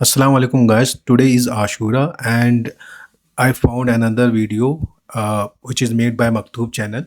Assalamu alaikum guys. Today is Ashura and I found another video which is made by Maktub channel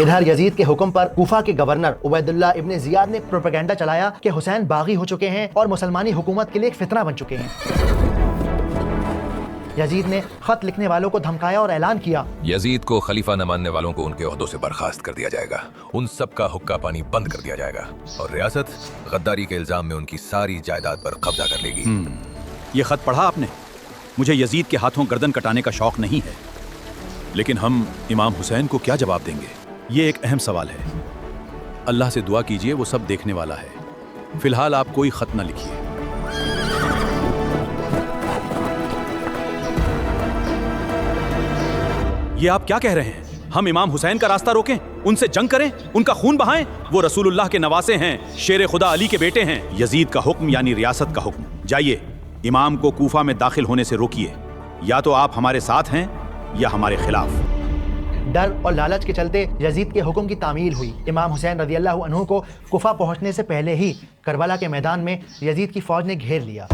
ادھر یزید کے حکم پر کوفہ کے governor Ubaid اللہ ابن زیاد نے پروپیگنڈا چلایا کہ حسین باغی ہو چکے ہیں اور مسلمانی حکومت کے لیے ایک فتنہ بن چکے ہیں۔ یزید نے خط لکھنے والوں کو دھمکایا اور اعلان کیا، یزید کو خلیفہ نہ ماننے والوں کو ان کے عہدوں سے برخاست کر دیا جائے گا، ان سب کا حقہ پانی بند کر دیا جائے گا، اور ریاست غداری کے الزام میں ان کی ساری جائیداد پر قبضہ کر لے گی۔ یہ خط پڑھا آپ نے؟ مجھے یزید کے ہاتھوں گردن کٹانے کا شوق نہیں ہے، لیکن ہم امام حسین کو کیا جواب دیں گے؟ یہ ایک اہم سوال ہے۔ اللہ سے دعا کیجئے، وہ سب دیکھنے والا ہے۔ فی الحال آپ کوئی خط نہ لکھیے۔ یہ آپ کیا کہہ رہے ہیں؟ ہم امام حسین کا راستہ روکیں، ان سے جنگ کریں، ان کا خون بہائیں؟ وہ رسول اللہ کے نواسے ہیں، شیر خدا علی کے بیٹے ہیں۔ یزید کا حکم یعنی ریاست کا حکم۔ جائیے امام کو کوفہ میں داخل ہونے سے روکیے، یا تو آپ ہمارے ساتھ ہیں یا ہمارے خلاف۔ ڈر اور لالچ کے چلتے یزید کے حکم کی تعمیل ہوئی۔ امام حسین رضی اللہ عنہ کو کوفہ پہنچنے سے پہلے ہی کربلا کے میدان میں یزید کی فوج نے گھیر لیا۔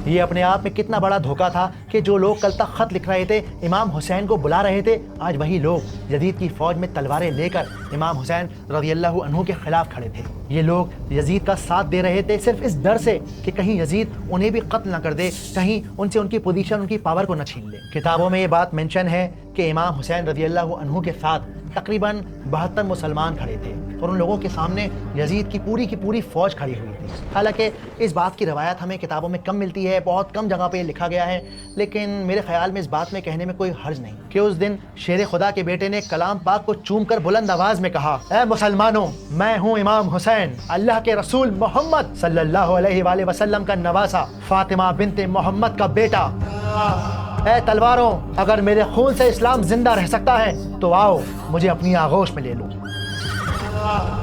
یہ اپنے آپ میں کتنا بڑا دھوکہ تھا کہ جو لوگ کل تک خط لکھ رہے تھے، امام حسین کو بلا رہے تھے، آج وہی لوگ یزید کی فوج میں تلواریں لے کر امام حسین رضی اللہ عنہ کے خلاف کھڑے تھے۔ یہ لوگ یزید کا ساتھ دے رہے تھے صرف اس ڈر سے کہ کہیں یزید انہیں بھی قتل نہ کر دے، کہیں ان سے ان کی پوزیشن، ان کی پاور کو نہ چھین لے۔ کتابوں میں یہ بات مینشن ہے کہ امام حسین رضی اللہ عنہ کے ساتھ تقریباً 72 مسلمان کھڑے تھے اور ان لوگوں کے سامنے یزید کی پوری فوج کھڑی ہوئی تھی۔ حالانکہ اس بات کی روایت ہمیں کتابوں میں کم ملتی ہے، بہت کم جگہ پہ یہ لکھا گیا ہے، لیکن میرے خیال میں اس بات میں کہنے میں کوئی حرج نہیں کہ اس دن شیر خدا کے بیٹے نے کلام پاک کو چوم کر بلند آواز میں کہا، اے مسلمانوں، میں ہوں امام حسین، اللہ کے رسول محمد صلی اللہ علیہ وآلہ وسلم کا نواسا، فاطمہ بنت محمد کا بیٹا۔ اے تلواروں، اگر میرے خون سے اسلام زندہ رہ سکتا ہے تو آؤ مجھے اپنی آغوش میں لے لو۔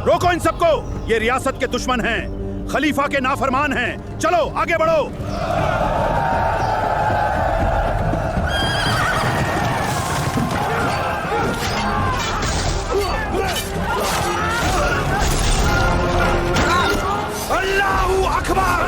روکو ان سب کو، یہ ریاست کے دشمن ہیں، خلیفہ کے نافرمان ہیں، چلو آگے بڑھو۔ اللہ اکبر!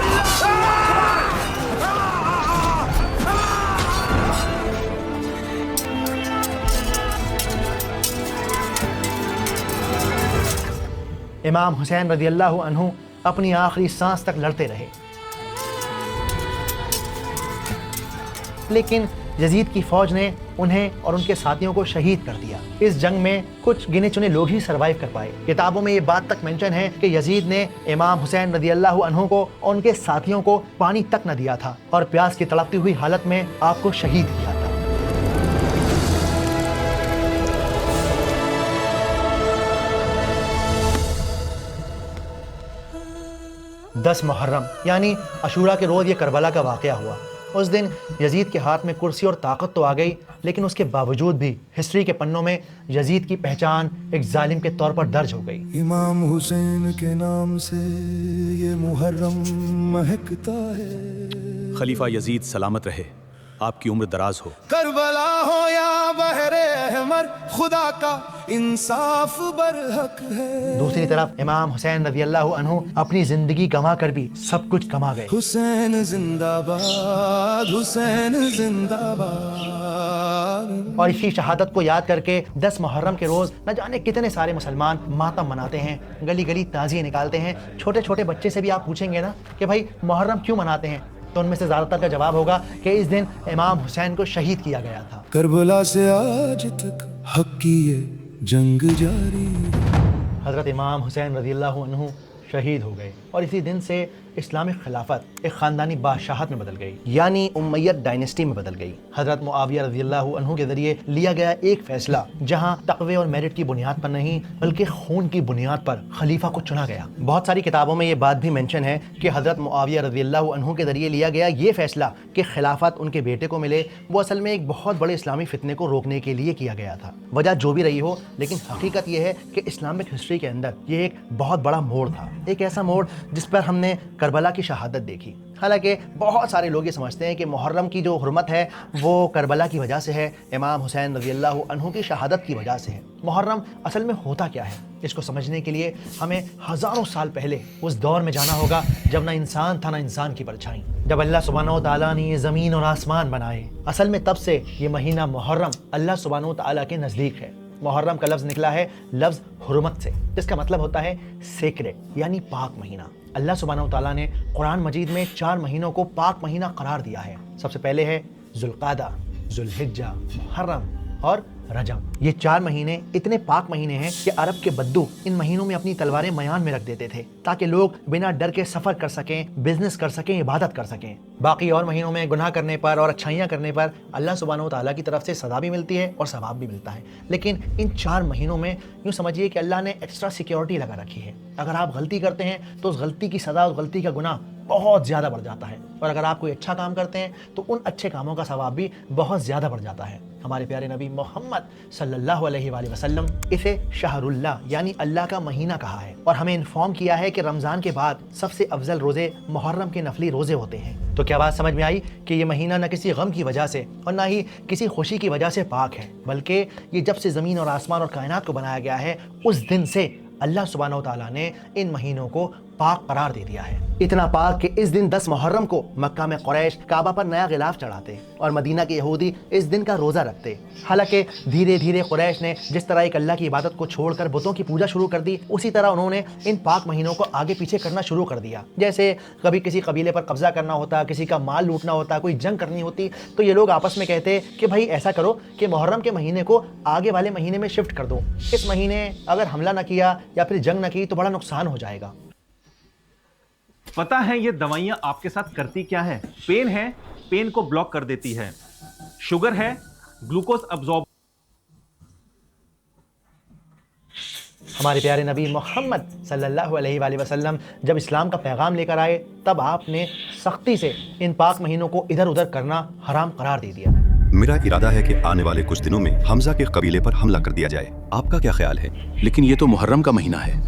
امام حسین رضی اللہ عنہ اپنی آخری سانس تک لڑتے رہے، لیکن یزید کی فوج نے انہیں اور ان کے ساتھیوں کو شہید کر دیا۔ اس جنگ میں کچھ گنے چنے لوگ ہی سروائیو کر پائے۔ کتابوں میں یہ بات تک مینشن ہے کہ یزید نے امام حسین رضی اللہ عنہ کو اور ان کے ساتھیوں کو پانی تک نہ دیا تھا اور پیاس کی تڑپتی ہوئی حالت میں آپ کو شہید کیا تھا۔ 10 محرم یعنی عاشورہ کے روز یہ کربلا کا واقعہ ہوا۔ اس دن یزید کے ہاتھ میں کرسی اور طاقت تو آ گئی، لیکن اس کے باوجود بھی ہسٹری کے پنوں میں یزید کی پہچان ایک ظالم کے طور پر درج ہو گئی۔ امام حسین کے نام سے یہ محرم مہکتا ہے۔ خلیفہ یزید سلامت رہے، آپ کی عمر دراز ہو۔ کربلا ہو یا بحر احمر، خدا کا انصاف برحق ہے۔ دوسری طرف امام حسین رضی اللہ عنہ اپنی زندگی گنوا کر بھی سب کچھ گنوا گئے۔ حسین زندہ باد، حسین زندہ باد۔ اور اسی شہادت کو یاد کر کے 10 محرم کے روز نہ جانے کتنے سارے مسلمان ماتم مناتے ہیں، گلی گلی تعزیے نکالتے ہیں۔ چھوٹے چھوٹے بچے سے بھی آپ پوچھیں گے نا کہ بھائی محرم کیوں مناتے ہیں، تو ان میں سے زیادہ تر کا جواب ہوگا کہ اس دن امام حسین کو شہید کیا گیا تھا۔ کربلا سے آج تک حق کی یہ جنگ جاری۔ حضرت امام حسین رضی اللہ عنہ شہید ہو گئے اور اسی دن سے اسلامک خلافت ایک خاندانی بادشاہت میں بدل گئی، یعنی امیت ڈائنیسٹی میں بدل گئی۔ حضرت معاویہ رضی اللہ عنہ کے ذریعے لیا گیا ایک فیصلہ جہاں تقوی اور میرٹ کی بنیاد پر نہیں بلکہ خون کی بنیاد پر خلیفہ کو چنا گیا۔ بہت ساری کتابوں میں یہ بات بھی مینشن ہے کہ حضرت معاویہ رضی اللہ عنہ کے ذریعے لیا گیا یہ فیصلہ کہ خلافت ان کے بیٹے کو ملے، وہ اصل میں ایک بہت بڑے اسلامی فتنے کو روکنے کے لیے کیا گیا تھا۔ وجہ جو بھی رہی ہو، لیکن حقیقت یہ ہے کہ اسلامک ہسٹری کے اندر یہ ایک بہت بڑا موڑ تھا۔ ایک ایسا موڑ جس پر ہم نے کربلا کی شہادت دیکھی. حالانکہ بہت سارے لوگ یہ سمجھتے ہیں کہ محرم کی جو حرمت ہے وہ کربلا کی وجہ سے ہے, امام حسین رضی اللہ عنہ کی شہادت کی وجہ سے ہے. محرم اصل میں ہوتا کیا ہے, اس کو سمجھنے کے لیے ہمیں ہزاروں سال پہلے اس دور میں جانا ہوگا جب نہ انسان تھا نہ انسان کی پرچھائی, جب اللہ سبحانہ و تعالیٰ نے یہ زمین اور آسمان بنائے. اصل میں تب سے یہ مہینہ محرم اللہ سبحانہ و تعالیٰ کے نزدیک ہے. محرم کا لفظ نکلا ہے لفظ حرمت سے, جس کا مطلب ہوتا ہے سیکرڈ یعنی پاک مہینہ. اللہ سبحانہ و تعالیٰ نے قرآن مجید میں 4 مہینوں کو پاک مہینہ قرار دیا ہے. سب سے پہلے ہے ذوالقعدہ, ذوالحجہ, محرم اور رجب. یہ 4 مہینے اتنے پاک مہینے ہیں کہ عرب کے بدو ان مہینوں میں اپنی تلواریں میان میں رکھ دیتے تھے تاکہ لوگ بنا ڈر کے سفر کر سکیں, بزنس کر سکیں, عبادت کر سکیں. باقی اور مہینوں میں گناہ کرنے پر اور اچھائیاں کرنے پر اللہ سبحانہ و تعالیٰ کی طرف سے سزا بھی ملتی ہے اور ثواب بھی ملتا ہے. لیکن ان 4 مہینوں میں یوں سمجھیے کہ اللہ نے ایکسٹرا سیکیورٹی لگا رکھی ہے. اگر آپ غلطی کرتے ہیں تو اس غلطی کی سزا, اس غلطی کا گناہ بہت زیادہ بڑھ جاتا ہے, اور اگر آپ کوئی اچھا کام کرتے ہیں تو ان اچھے کاموں کا ثواب بھی بہت زیادہ بڑھ جاتا ہے. ہمارے پیارے نبی محمد صلی اللہ علیہ وآلہ وسلم اسے شہر اللہ یعنی اللہ کا مہینہ کہا ہے, اور ہمیں انفارم کیا ہے کہ رمضان کے بعد سب سے افضل روزے محرم کے نفلی روزے ہوتے ہیں. تو کیا بات سمجھ میں آئی کہ یہ مہینہ نہ کسی غم کی وجہ سے اور نہ ہی کسی خوشی کی وجہ سے پاک ہے, بلکہ یہ جب سے زمین اور آسمان اور کائنات کو بنایا گیا ہے اس دن سے اللہ سبحانہ و تعالیٰ نے ان مہینوں کو پاک قرار دے دیا ہے. اتنا پاک کہ اس دن 10 محرم کو مکہ میں قریش کعبہ پر نیا غلاف چڑھاتے اور مدینہ کے یہودی اس دن کا روزہ رکھتے. حالانکہ دھیرے دھیرے قریش نے جس طرح ایک اللہ کی عبادت کو چھوڑ کر بتوں کی پوجا شروع کر دی, اسی طرح انہوں نے ان پاک مہینوں کو آگے پیچھے کرنا شروع کر دیا. جیسے کبھی کسی قبیلے پر قبضہ کرنا ہوتا, کسی کا مال لوٹنا ہوتا, کوئی جنگ کرنی ہوتی, تو یہ لوگ آپس میں کہتے کہ بھائی ایسا کرو کہ محرم کے مہینے کو آگے والے مہینے میں شفٹ کر دو, اس مہینے اگر حملہ نہ کیا یا پھر جنگ نہ کی تو بڑا نقصان ہو جائے گا. پتہ ہے یہ دوائیاں آپ کے ساتھ کرتی کیا ہے؟ پین ہے, پین کو بلاک کر دیتی ہے. شوگر ہے, گلوکوز ابزارب. ہمارے پیارے نبی محمد صلی اللہ علیہ وآلہ وسلم جب اسلام کا پیغام لے کر آئے تب آپ نے سختی سے ان پاک مہینوں کو ادھر ادھر کرنا حرام قرار دے دیا. میرا ارادہ ہے کہ آنے والے کچھ دنوں میں حمزہ کے قبیلے پر حملہ کر دیا جائے. آپ کا کیا خیال ہے؟ لیکن یہ تو محرم کا مہینہ ہے,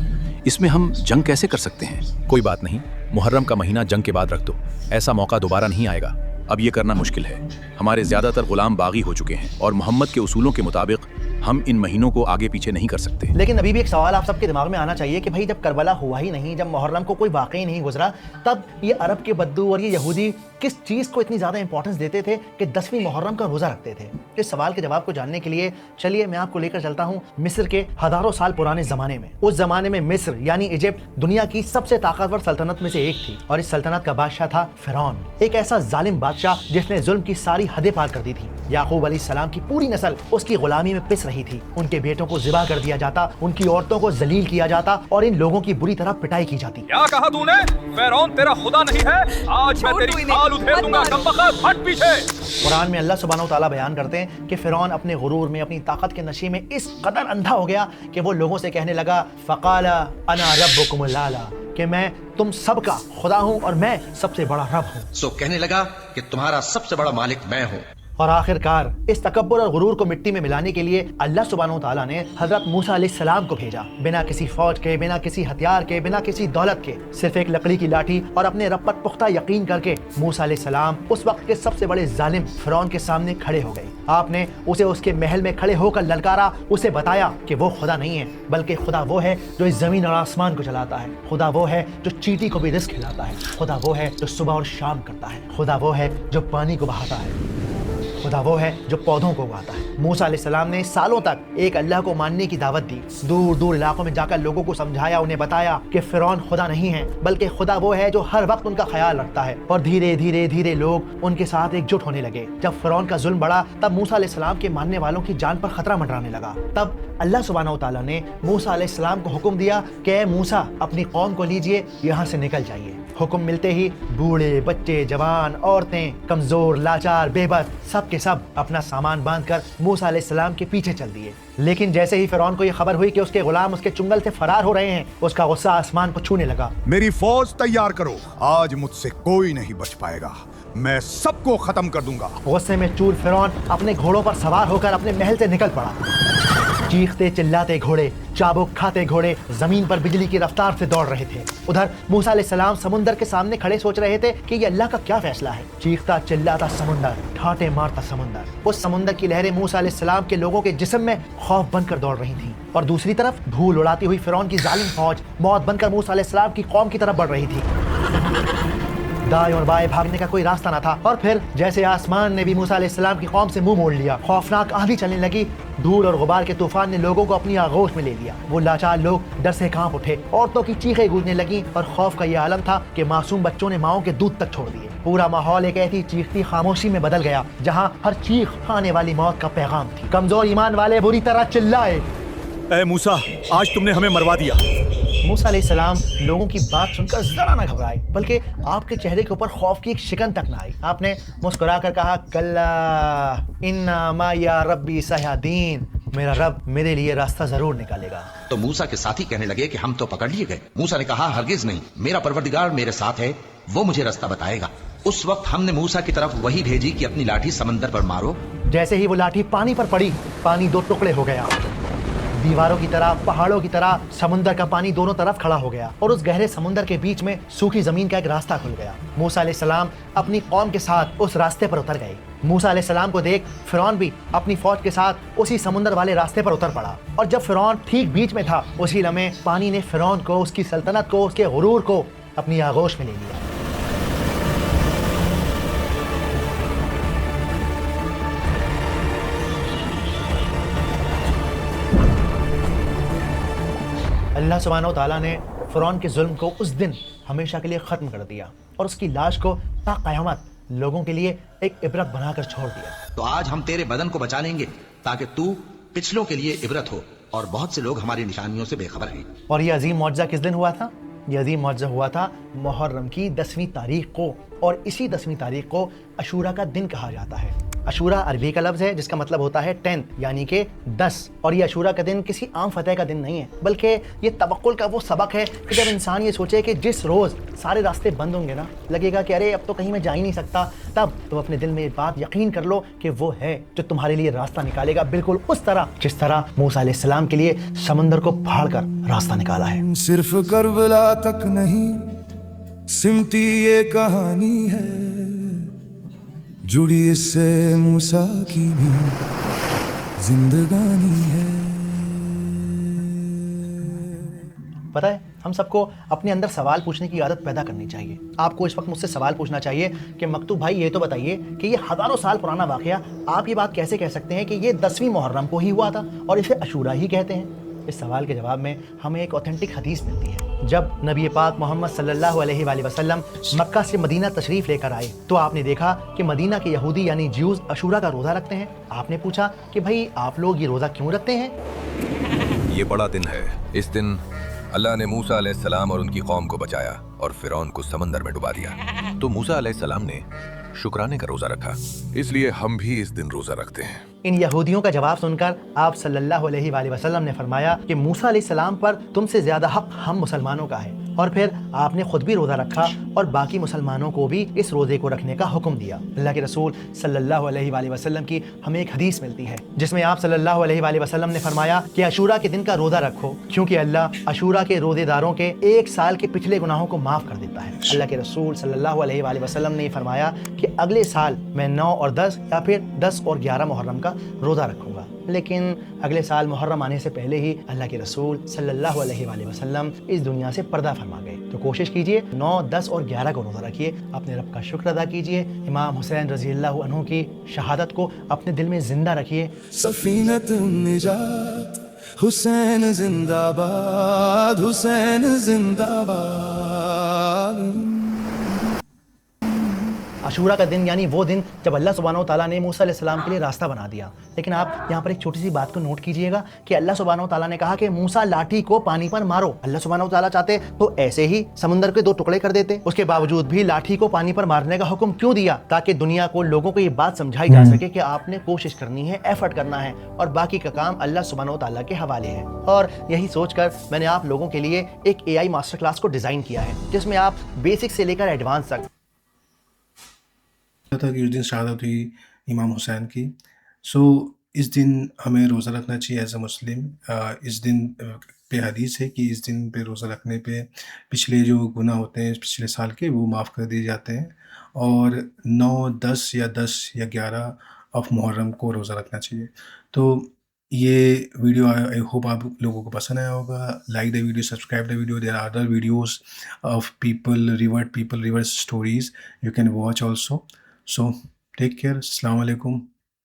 اس میں ہم جنگ کیسے کر سکتے ہیں؟ کوئی بات نہیں, محرم کا مہینہ جنگ کے بعد رکھ دو, ایسا موقع دوبارہ نہیں آئے گا. اب یہ کرنا مشکل ہے, ہمارے زیادہ تر غلام باغی ہو چکے ہیں اور محمد کے اصولوں کے مطابق ہم ان مہینوں کو آگے پیچھے نہیں کر سکتے. لیکن ابھی بھی ایک سوال آپ سب کے دماغ میں آنا چاہیے کہ بھائی جب کربلا ہوا ہی نہیں, جب محرم کو کوئی واقعی نہیں گزرا, تب یہ عرب کے بدو اور یہ یہودی کس چیز کو اتنی زیادہ امپورٹنس دیتے تھے کہ 10ویں محرم کا روزہ رکھتے تھے؟ اس سوال کے جواب کو جاننے کے لیے چلیے میں آپ کو لے کر چلتا ہوں مصر کے ہزاروں سال پرانے زمانے میں. اس زمانے میں مصر یعنی ایجپٹ دنیا کی سب سے طاقتور سلطنت میں سے ایک تھی, اور اس سلطنت کا بادشاہ تھا فرعون, ایک ایسا ظالم بادشاہ جس نے ظلم کی ساری حدیں پار کر دی تھی. یعقوب علیہ السلام کی پوری نسل اس کی غلامی میں پس رہی تھی. ان کے بیٹوں کو ذبح کر دیا جاتا, ان کی عورتوں کو ذلیل کیا جاتا اور ان لوگوں کی بری طرح پٹائی کی جاتی. کیا کہا تو نے؟ فرعون تیرا خدا نہیں ہے, آج میں تیری کھال ادھیڑ دوں گا, کم بخت ہٹ پیچھے. قرآن میں اللہ سبحانہ و تعالیٰ بیان کرتے ہیں کہ فرعون اپنے غرور میں, اپنی طاقت کے نشے میں اس قدر اندھا ہو گیا کہ وہ لوگوں سے کہنے لگا فقال انا ربکم الاعلی, کہ میں تم سب کا خدا ہوں اور میں سب سے بڑا رب ہوں. سو کہنے لگا کہ تمہارا سب سے بڑا مالک میں ہوں. اور آخر کار اس تکبر اور غرور کو مٹی میں ملانے کے لیے اللہ سبحانہ و تعالیٰ نے حضرت موسیٰ علیہ السلام کو بھیجا, بنا کسی فوج کے, بنا کسی ہتھیار کے, بنا کسی دولت کے, صرف ایک لکڑی کی لاٹھی اور اپنے رب پر پختہ یقین کر کے موسیٰ علیہ السلام اس وقت کے سب سے بڑے ظالم فرعون کے سامنے کھڑے ہو گئے. آپ نے اسے اس کے محل میں کھڑے ہو کر للکارا, اسے بتایا کہ وہ خدا نہیں ہے بلکہ خدا وہ ہے جو اس زمین اور آسمان کو چلاتا ہے, خدا وہ ہے جو چیٹی کو بھی رزق کھلاتا ہے, خدا وہ ہے جو صبح اور شام کرتا ہے, خدا وہ ہے جو پانی کو بہاتا ہے, خدا وہ ہے جو پودوں کو اگاتا ہے. موسیٰ علیہ السلام نے سالوں تک ایک اللہ کو ماننے کی دعوت دی, دور دور علاقوں میں جا کر لوگوں کو سمجھایا, انہیں بتایا کہ فرعون خدا نہیں ہے بلکہ خدا وہ ہے جو ہر وقت ان کا خیال رکھتا ہے. اور دھیرے دھیرے دھیرے لوگ ان کے ساتھ ایک جٹ ہونے لگے. جب فرعون کا ظلم بڑھا تب موسیٰ علیہ السلام کے ماننے والوں کی جان پر خطرہ منڈرانے لگا. تب اللہ سبحانہ و تعالیٰ نے موسیٰ علیہ السلام کو حکم دیا کہ اے موسیٰ اپنی قوم کو لیجئے, یہاں سے نکل جائیے. حکم ملتے ہی بوڑھے, بچے, جوان, عورتیں, کمزور, لاچار, بے بس سب کے سب اپنا سامان باندھ کر موسیٰ علیہ السلام کے پیچھے چل دیے. لیکن جیسے ہی فرعون کو یہ خبر ہوئی کہ اس کے غلام اس کے چنگل سے فرار ہو رہے ہیں, اس کا غصہ آسمان کو چھونے لگا. میری فوج تیار کرو, آج مجھ سے کوئی نہیں بچ پائے گا, میں سب کو ختم کر دوں گا. غصے میں چور فرعون اپنے گھوڑوں پر سوار ہو کر اپنے محل سے نکل پڑا. چیختے چلاتے گھوڑے، چابک کھاتے گھوڑے زمین پر بجلی کی رفتار سے دوڑ رہے تھے۔ ادھر موسیٰ علیہ السلام سمندر کے سامنے کھڑے سوچ رہے تھے کہ یہ اللہ کا کیا فیصلہ ہے۔ چیختا چلاتا سمندر، ٹھاٹے مارتا سمندر، اس سمندر کی لہریں موسیٰ علیہ السلام کے لوگوں کے جسم میں خوف بن کر دوڑ رہی تھیں، اور دوسری طرف دھول اڑاتی ہوئی فرعون کی ظالم فوج موت بن کر موسیٰ علیہ السلام کی قوم کی طرف بڑھ رہی تھی۔ دائیں اور بائیں بھاگنے کا کوئی راستہ نہ تھا، اور پھر جیسے آسمان نے بھی موسیٰ علیہ السلام کی قوم سے منہ موڑ لیا، خوفناک آندھی چلنے لگی، دھول اور غبار کے طوفان نے لوگوں کو اپنی آغوش میں لے لیا۔ وہ لاچار لوگ ڈر سے کانپ اٹھے، عورتوں کی چیخیں گونجنے لگیں، اور خوف کا یہ عالم تھا کہ معصوم بچوں نے ماؤں کے دودھ تک چھوڑ دیے۔ پورا ماحول ایک ایسی چیختی خاموشی میں بدل گیا جہاں ہر چیخ آنے والی موت کا پیغام تھی۔ کمزور ایمان والے بری طرح چلائے، اے موسیٰ، آج تم نے ہمیں مروا دیا۔ موسیٰ علیہ السلام لوگوں کی بات سن کر ذرا نہ گھبرائے، بلکہ آپ کے چہرے کے اوپر خوف کی ایک شکن تک نہ آئی۔ آپ نے مسکرا کر کہا، کلا انا معی ربی سیہدین، میرا رب میرے لیے راستہ ضرور نکالے گا۔ تو موسیٰ کے ساتھی کہنے لگے کہ ہم تو پکڑ لیے گئے۔ موسیٰ نے کہا، ہرگز نہیں، میرا پروردگار میرے ساتھ ہے، وہ مجھے راستہ بتائے گا۔ اس وقت ہم نے موسیٰ کی طرف وہی بھیجی کہ اپنی لاٹھی سمندر پر مارو۔ جیسے ہی وہ لاٹھی پانی پر پڑی، پانی دو ٹکڑے ہو گیا۔ دیواروں کی طرح، پہاڑوں کی طرح سمندر کا پانی دونوں طرف کھڑا ہو گیا، اور اس گہرے سمندر کے بیچ میں سوکھی زمین کا ایک راستہ کھل گیا۔ موسیٰ علیہ السلام اپنی قوم کے ساتھ اس راستے پر اتر گئے۔ موسیٰ علیہ السلام کو دیکھ فرعون بھی اپنی فوج کے ساتھ اسی سمندر والے راستے پر اتر پڑا، اور جب فرعون ٹھیک بیچ میں تھا، اسی لمحے پانی نے فرعون کو، اس کی سلطنت کو، اس کے غرور کو اپنی آغوش میں لے لیا۔ اللہ سبحانہ و تعالیٰ نے فرعون کے ظلم کو اس دن ہمیشہ کے لیے ختم کر دیا، اور اس کی لاش کو تا قیامت لوگوں کے لیے ایک عبرت بنا کر چھوڑ دیا۔ تو آج ہم تیرے بدن کو بچا لیں گے تاکہ تو پچھلوں کے لیے عبرت ہو، اور بہت سے لوگ ہماری نشانیوں سے بے خبر ہیں۔ اور یہ عظیم معجزہ کس دن ہوا تھا؟ یہ عظیم معجزہ ہوا تھا محرم کی 10ویں تاریخ کو، اور اسی 10ویں تاریخ کو عاشورہ کا دن کہا جاتا ہے۔ عاشورہ عربی کا لفظ ہے جس کا مطلب ہوتا ہے 10 یعنی کہ 10، اور یہ عاشورہ کا دن کسی عام فتح کا دن نہیں ہے، بلکہ یہ توکل کا وہ سبق ہے کہ جب انسان یہ سوچے کہ جس روز سارے راستے بند ہوں گے نا، لگے گا کہ ارے اب تو کہیں میں جا ہی نہیں سکتا، تب تم اپنے دل میں یہ بات یقین کر لو کہ وہ ہے جو تمہارے لیے راستہ نکالے گا، بالکل اس طرح جس طرح موسیٰ علیہ السلام کے لیے سمندر کو پھاڑ کر راستہ نکالا ہے۔ صرف کربلا تک نہیں سمتی یہ کہانی ہے، جڑی اس سے موسیٰ کی بھی زندگانی ہے۔ پتہ ہے ہم سب کو اپنے اندر سوال پوچھنے کی عادت پیدا کرنی چاہیے۔ آپ کو اس وقت مجھ سے سوال پوچھنا چاہیے کہ مکتوب بھائی یہ تو بتائیے کہ یہ ہزاروں سال پرانا واقعہ آپ یہ بات کیسے کہہ سکتے ہیں کہ یہ 10ویں محرم کو ہی ہوا تھا اور اسے عاشورہ ہی کہتے ہیں؟ اس سوال کے جواب میں ہمیں ایک اوتھینٹک حدیث ملتی ہے۔ جب نبی پاک محمد صلی اللہ علیہ وآلہ وسلم مکہ سے مدینہ تشریف لے کر آئے تو آپ نے دیکھا کہ مدینہ کے یہودی یعنی جیوز عاشورہ کا روزہ رکھتے ہیں۔ آپ نے پوچھا کہ بھائی آپ لوگ یہ روزہ کیوں رکھتے ہیں؟ یہ بڑا دن ہے، اس دن اللہ نے موسیٰ علیہ السلام اور ان کی قوم کو بچایا اور فرعون کو سمندر میں ڈبا دیا، تو موسیٰ علیہ السلام نے شکرانے کا روزہ رکھا، اس لیے ہم بھی اس دن روزہ رکھتے ہیں۔ ان یہودیوں کا جواب سن کر آپ صلی اللہ علیہ وآلہ وسلم نے فرمایا کہ موسیٰ علیہ السلام پر تم سے زیادہ حق ہم مسلمانوں کا ہے، اور پھر آپ نے خود بھی روزہ رکھا اور باقی مسلمانوں کو بھی اس روزے کو رکھنے کا حکم دیا۔ اللہ کے رسول صلی اللہ علیہ وآلہ وسلم کی ہمیں ایک حدیث ملتی ہے جس میں آپ صلی اللہ علیہ وآلہ وسلم نے فرمایا کہ عاشورہ کے دن کا روزہ رکھو، کیونکہ اللہ عاشورہ کے روزے داروں کے 1 سال کے پچھلے گناہوں کو معاف کر دیتا ہے۔ اللہ کے رسول صلی اللہ علیہ وآلہ وسلم نے یہ فرمایا کہ اگلے سال میں 9 اور 10 یا پھر 10 اور 11 محرم کا روزہ رکھوں گا، لیکن اگلے سال محرم آنے سے پہلے ہی اللہ کے رسول صلی اللہ علیہ وآلہ وسلم اس دنیا سے پردہ فرما گئے۔ تو کوشش کیجئے 9، 10 اور 11 کو روزہ رکھیے، اپنے رب کا شکر ادا کیجئے، امام حسین رضی اللہ عنہ کی شہادت کو اپنے دل میں زندہ رکھیے۔ سفینت نجات حسین زندہ باد، حسین زندہ باد۔ عاشورہ کا دن یعنی وہ دن جب اللہ سبحانہ و تعالیٰ نے موسیٰ علیہ السلام کے لیے راستہ بنا دیا۔ لیکن آپ یہاں پر ایک چھوٹی سی بات کو نوٹ کیجئے گا کہ اللہ سبحانہ و تعالیٰ نے کہا کہ موسیٰ لاٹھی کو پانی پر مارو۔ اللہ سبحانہ و تعالیٰ چاہتے تو ایسے ہی سمندر کے 2 ٹکڑے کر دیتے، اس کے باوجود بھی لاٹھی کو پانی پر مارنے کا حکم کیوں دیا؟ تاکہ دنیا کو، لوگوں کو یہ بات سمجھائی جا سکے کہ آپ نے کوشش کرنی ہے، ایفرٹ کرنا ہے، اور باقی کا کام اللہ سبحانہ و تعالیٰ کے حوالے ہے۔ اور یہی سوچ کر میں نے آپ لوگوں کے لیے ایک AI ماسٹر کلاس کو ڈیزائن کیا ہے جس میں آپ بیسک سے لے کر ایڈوانس تک تھا کہ اس دن شہادت ہوئی امام حسین کی۔ سو اس دن ہمیں روزہ رکھنا چاہیے ایز اے مسلم. اس دن پہ حدیث ہے کہ اس دن پہ روزہ رکھنے پہ پچھلے جو گناہ ہوتے ہیں پچھلے سال کے وہ معاف کر دیے جاتے ہیں. اور 9, 10 یا 10 یا 11 آف محرم کو روزہ رکھنا چاہیے. تو یہ ویڈیو آئی ہوپ آپ لوگوں کو پسند آیا ہوگا. Like the video, subscribe the video. There are other videos of people, reverse stories you can watch also. So take care. السلام علیکم.